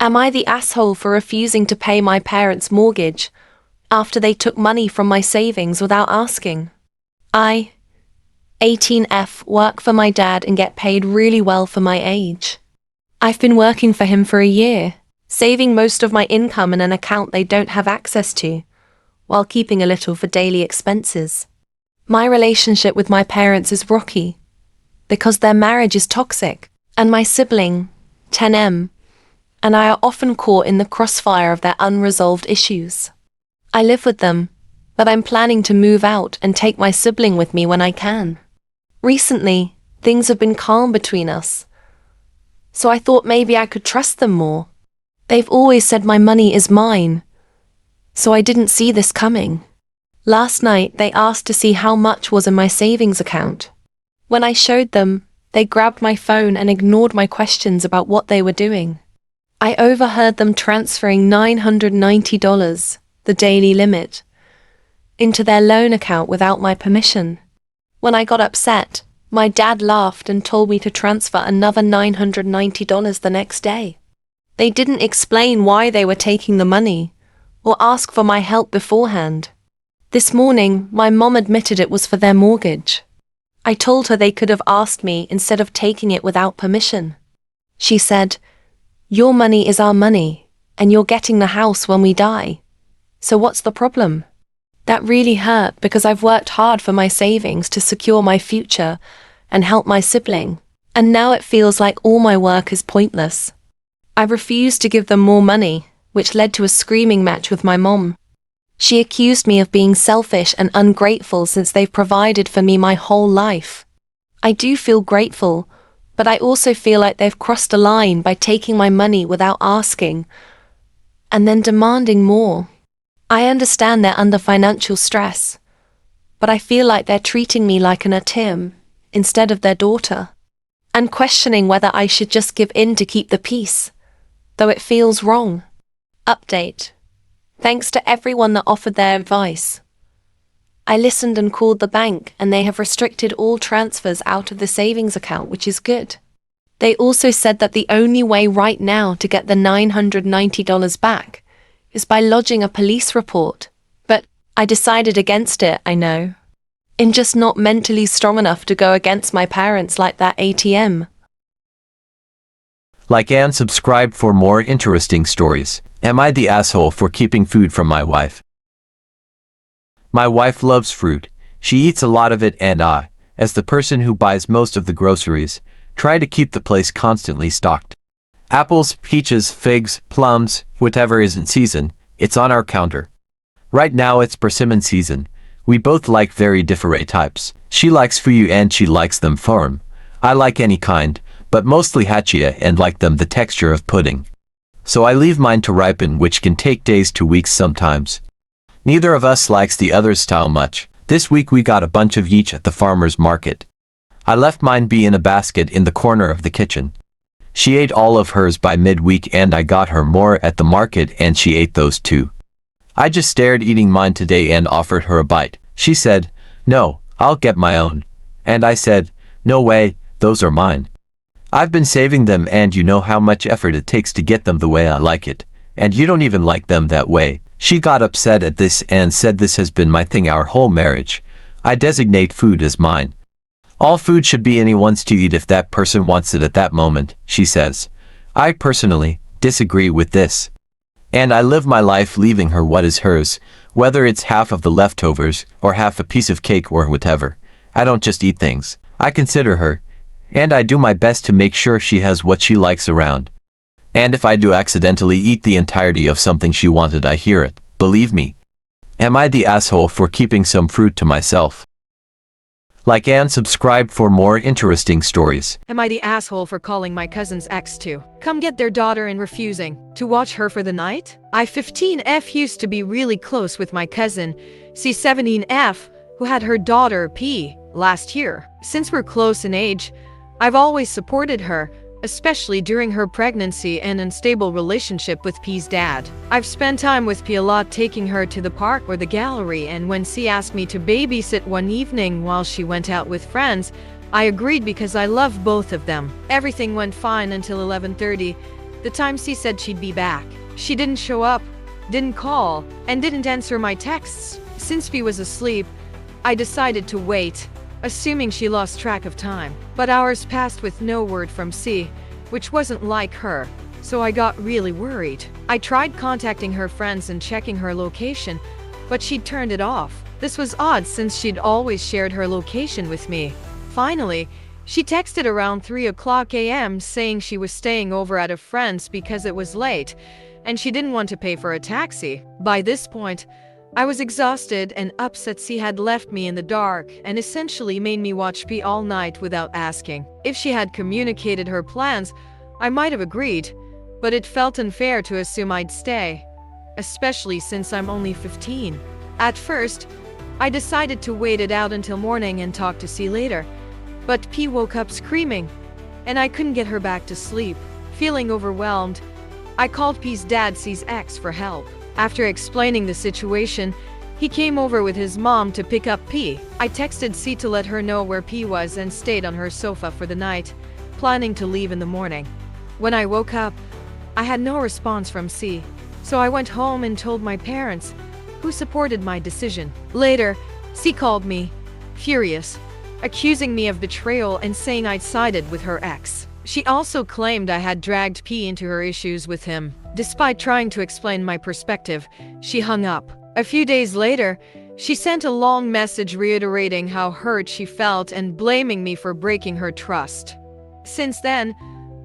Am I the asshole for refusing to pay my parents' mortgage after they took money from my savings without asking? I, 18F, work for my dad and get paid really well for my age. I've been working for him for a year, saving most of my income in an account they don't have access to, while keeping a little for daily expenses. My relationship with my parents is rocky, because their marriage is toxic, and my sibling, 10M, and I are often caught in the crossfire of their unresolved issues. I live with them, but I'm planning to move out and take my sibling with me when I can. Recently, things have been calm between us, so I thought maybe I could trust them more. They've always said my money is mine, so I didn't see this coming. Last night, they asked to see how much was in my savings account. When I showed them, they grabbed my phone and ignored my questions about what they were doing. I overheard them transferring $990, the daily limit, into their loan account without my permission. When I got upset, my dad laughed and told me to transfer another $990 the next day. They didn't explain why they were taking the money, or ask for my help beforehand. This morning, my mom admitted it was for their mortgage. I told her they could have asked me instead of taking it without permission. She said, "Your money is our money, and you're getting the house when we die. So what's the problem?" That really hurt because I've worked hard for my savings to secure my future and help my sibling, and now it feels like all my work is pointless. I refused to give them more money, which led to a screaming match with my mom. She accused me of being selfish and ungrateful since they've provided for me my whole life. I do feel grateful, but I also feel like they've crossed a line by taking my money without asking, and then demanding more. I understand they're under financial stress, but I feel like they're treating me like an atim instead of their daughter, and questioning whether I should just give in to keep the peace, though it feels wrong. Update. Thanks to everyone that offered their advice. I listened and called the bank, and they have restricted all transfers out of the savings account, which is good. They also said that the only way right now to get the $990 back is by lodging a police report, but I decided against it, I know. I'm just not mentally strong enough to go against my parents like that ATM. Like and subscribe for more interesting stories. Am I the asshole for keeping food from my wife? My wife loves fruit. She eats a lot of it, and I, as the person who buys most of the groceries, try to keep the place constantly stocked. Apples, peaches, figs, plums, whatever is in season, it's on our counter. Right now it's persimmon season. We both like very different types. She likes fuyu and she likes them firm. I like any kind, but mostly hachia and like them the texture of pudding. So I leave mine to ripen, which can take days to weeks sometimes. Neither of us likes the other's style much. This week we got a bunch of each at the farmer's market. I left mine be in a basket in the corner of the kitchen. She ate all of hers by midweek and I got her more at the market and she ate those too. I just stared eating mine today and offered her a bite. She said, "No, I'll get my own." And I said, "No way, those are mine. I've been saving them and you know how much effort it takes to get them the way I like it. And you don't even like them that way." She got upset at this and said this has been my thing our whole marriage. I designate food as mine. All food should be anyone's to eat if that person wants it at that moment, she says. I personally disagree with this. And I live my life leaving her what is hers, whether it's half of the leftovers or half a piece of cake or whatever. I don't just eat things. I consider her. And I do my best to make sure she has what she likes around. And if I do accidentally eat the entirety of something she wanted, I hear it. Believe me. Am I the asshole for keeping some fruit to myself? Like and subscribe for more interesting stories. Am I the asshole for calling my cousin's ex to come get their daughter and refusing to watch her for the night? I 15F used to be really close with my cousin, C17F, who had her daughter P last year. Since we're close in age, I've always supported her, especially during her pregnancy and unstable relationship with P's dad. I've spent time with P a lot, taking her to the park or the gallery, and when C asked me to babysit one evening while she went out with friends, I agreed because I love both of them. Everything went fine until 11:30. The time C said she'd be back. She didn't show up, didn't call, and didn't answer my texts. Since P was asleep, I decided to wait, assuming she lost track of time. But hours passed with no word from C, which wasn't like her, so I got really worried. I tried contacting her friends and checking her location, but she'd turned it off. This was odd since she'd always shared her location with me. Finally, she texted around 3 a.m. saying she was staying over at a friend's because it was late, and she didn't want to pay for a taxi. By this point, I was exhausted and upset she had left me in the dark and essentially made me watch P all night without asking. If she had communicated her plans, I might have agreed, but it felt unfair to assume I'd stay, especially since I'm only 15. At first, I decided to wait it out until morning and talk to C later, but P woke up screaming, and I couldn't get her back to sleep. Feeling overwhelmed, I called P's dad, C's ex, for help. After explaining the situation, he came over with his mom to pick up P. I texted C to let her know where P was and stayed on her sofa for the night, planning to leave in the morning. When I woke up, I had no response from C, so I went home and told my parents, who supported my decision. Later, C called me, furious, accusing me of betrayal and saying I'd sided with her ex. She also claimed I had dragged P into her issues with him. Despite trying to explain my perspective, she hung up. A few days later, she sent a long message reiterating how hurt she felt and blaming me for breaking her trust. Since then,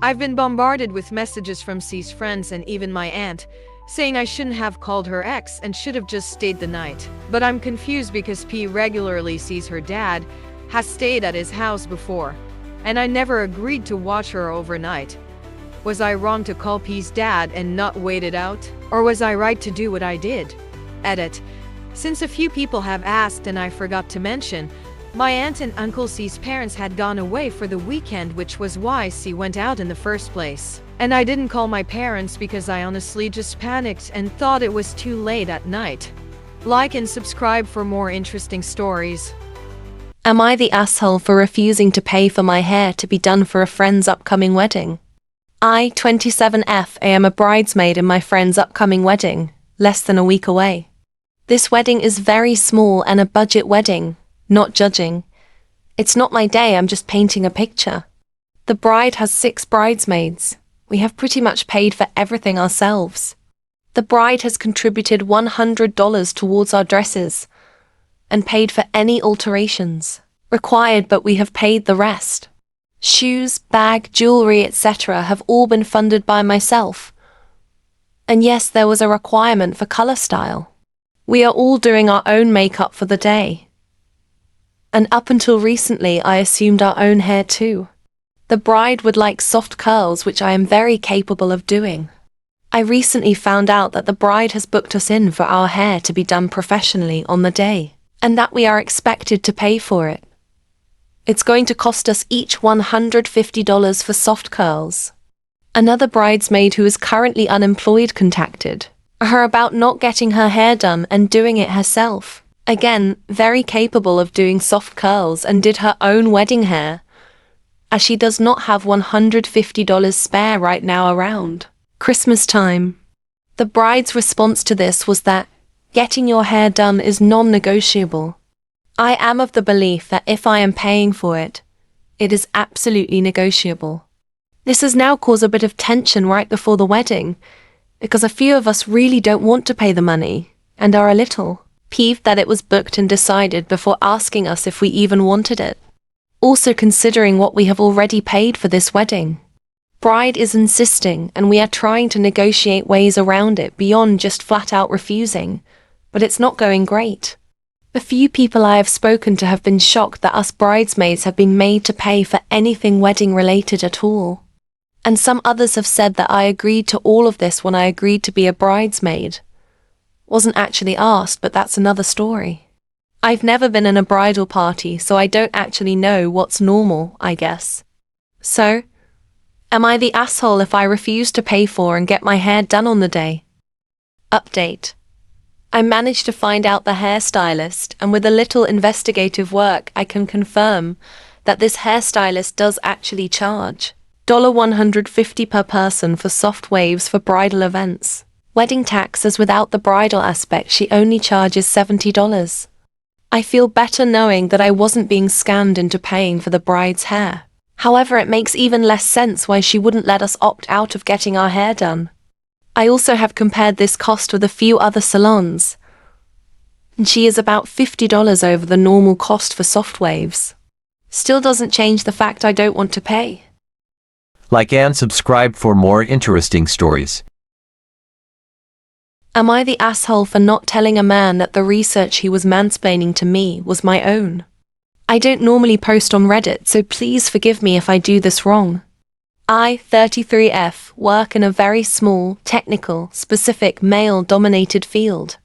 I've been bombarded with messages from C's friends and even my aunt, saying I shouldn't have called her ex and should have just stayed the night. But I'm confused because P regularly sees her dad, has stayed at his house before, and I never agreed to watch her overnight. Was I wrong to call P's dad and not wait it out? Or was I right to do what I did? Edit. Since a few people have asked and I forgot to mention, my aunt and Uncle C's parents had gone away for the weekend, which was why C went out in the first place. And I didn't call my parents because I honestly just panicked and thought it was too late at night. Like and subscribe for more interesting stories. Am I the asshole for refusing to pay for my hair to be done for a friend's upcoming wedding? I, 27F, am a bridesmaid in my friend's upcoming wedding, less than a week away. This wedding is very small and a budget wedding, not judging. It's not my day, I'm just painting a picture. The bride has 6 bridesmaids. We have pretty much paid for everything ourselves. The bride has contributed $100 towards our dresses and paid for any alterations required, but we have paid the rest. Shoes, bag, jewelry, etc. have all been funded by myself. And yes, there was a requirement for color style. We are all doing our own makeup for the day. And up until recently, I assumed our own hair too. The bride would like soft curls, which I am very capable of doing. I recently found out that the bride has booked us in for our hair to be done professionally on the day, and that we are expected to pay for it. It's going to cost us each $150 for soft curls. Another bridesmaid who is currently unemployed contacted her about not getting her hair done and doing it herself. Again, very capable of doing soft curls, and did her own wedding hair, as she does not have $150 spare right now around Christmas time. The bride's response to this was that getting your hair done is non-negotiable. I am of the belief that if I am paying for it, it is absolutely negotiable. This has now caused a bit of tension right before the wedding, because a few of us really don't want to pay the money, and are a little peeved that it was booked and decided before asking us if we even wanted it. Also considering what we have already paid for this wedding. Bride is insisting, and we are trying to negotiate ways around it beyond just flat out refusing, but it's not going great. The few people I have spoken to have been shocked that us bridesmaids have been made to pay for anything wedding related at all. And some others have said that I agreed to all of this when I agreed to be a bridesmaid. Wasn't actually asked, but that's another story. I've never been in a bridal party, so I don't actually know what's normal, I guess. So, am I the asshole if I refuse to pay for and get my hair done on the day? Update. I managed to find out the hairstylist, and with a little investigative work I can confirm that this hairstylist does actually charge. $150 per person for soft waves for bridal events. Wedding taxes without the bridal aspect, she only charges $70. I feel better knowing that I wasn't being scammed into paying for the bride's hair. However, it makes even less sense why she wouldn't let us opt out of getting our hair done. I also have compared this cost with a few other salons, and she is about $50 over the normal cost for soft waves. Still doesn't change the fact I don't want to pay. Like and subscribe for more interesting stories. Am I the asshole for not telling a man that the research he was mansplaining to me was my own? I don't normally post on Reddit, so please forgive me if I do this wrong. I, 33F, work in a very small, technical, specific, male-dominated field.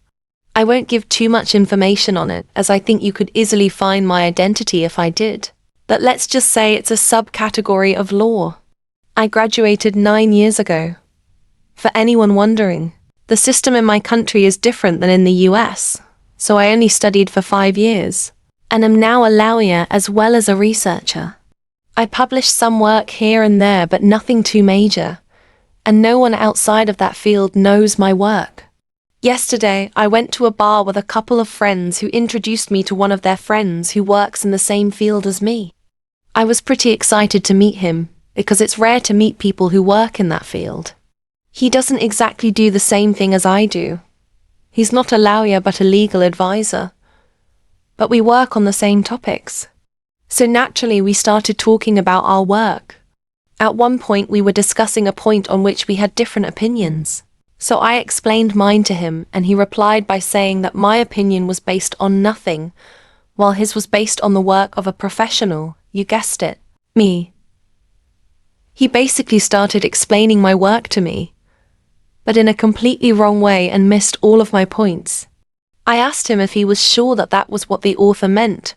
I won't give too much information on it, as I think you could easily find my identity if I did. But let's just say it's a subcategory of law. I graduated 9 years ago. For anyone wondering, the system in my country is different than in the US, so I only studied for 5 years, and am now a lawyer as well as a researcher. I published some work here and there, but nothing too major, and no one outside of that field knows my work. Yesterday, I went to a bar with a couple of friends who introduced me to one of their friends who works in the same field as me. I was pretty excited to meet him, because it's rare to meet people who work in that field. He doesn't exactly do the same thing as I do. He's not a lawyer but a legal advisor. But we work on the same topics. So naturally we started talking about our work. At one point we were discussing a point on which we had different opinions. So I explained mine to him, and he replied by saying that my opinion was based on nothing, while his was based on the work of a professional, you guessed it, me. He basically started explaining my work to me, but in a completely wrong way, and missed all of my points. I asked him if he was sure that that was what the author meant,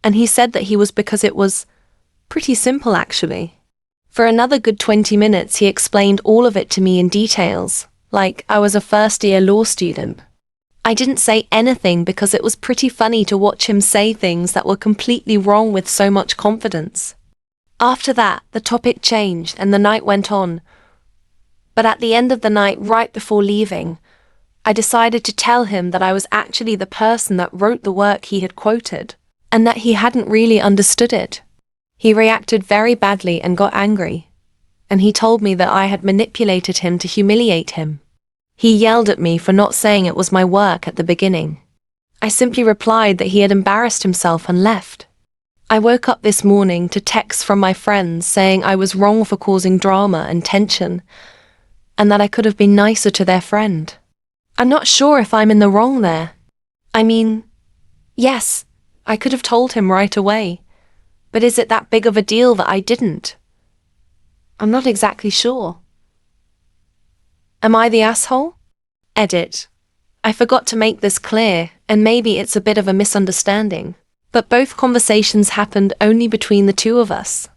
and he said that he was, because it was pretty simple actually. For another good 20 minutes he explained all of it to me in details, like I was a first-year law student. I didn't say anything because it was pretty funny to watch him say things that were completely wrong with so much confidence. After that, the topic changed and the night went on. But at the end of the night, right before leaving, I decided to tell him that I was actually the person that wrote the work he had quoted, and that he hadn't really understood it. He reacted very badly and got angry, and he told me that I had manipulated him to humiliate him. He yelled at me for not saying it was my work at the beginning. I simply replied that he had embarrassed himself and left. I woke up this morning to texts from my friends saying I was wrong for causing drama and tension, and that I could have been nicer to their friend. I'm not sure if I'm in the wrong there. I mean, yes, I could have told him right away, but is it that big of a deal that I didn't? I'm not exactly sure. Am I the asshole? Edit. I forgot to make this clear, and maybe it's a bit of a misunderstanding, but both conversations happened only between the two of us.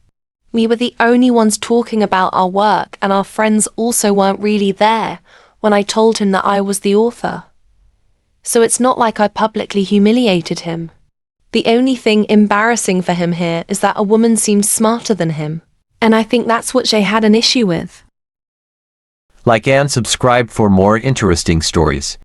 We were the only ones talking about our work, and our friends also weren't really there when I told him that I was the author. So it's not like I publicly humiliated him. The only thing embarrassing for him here is that a woman seemed smarter than him, and I think that's what Jay had an issue with. Like and subscribe for more interesting stories.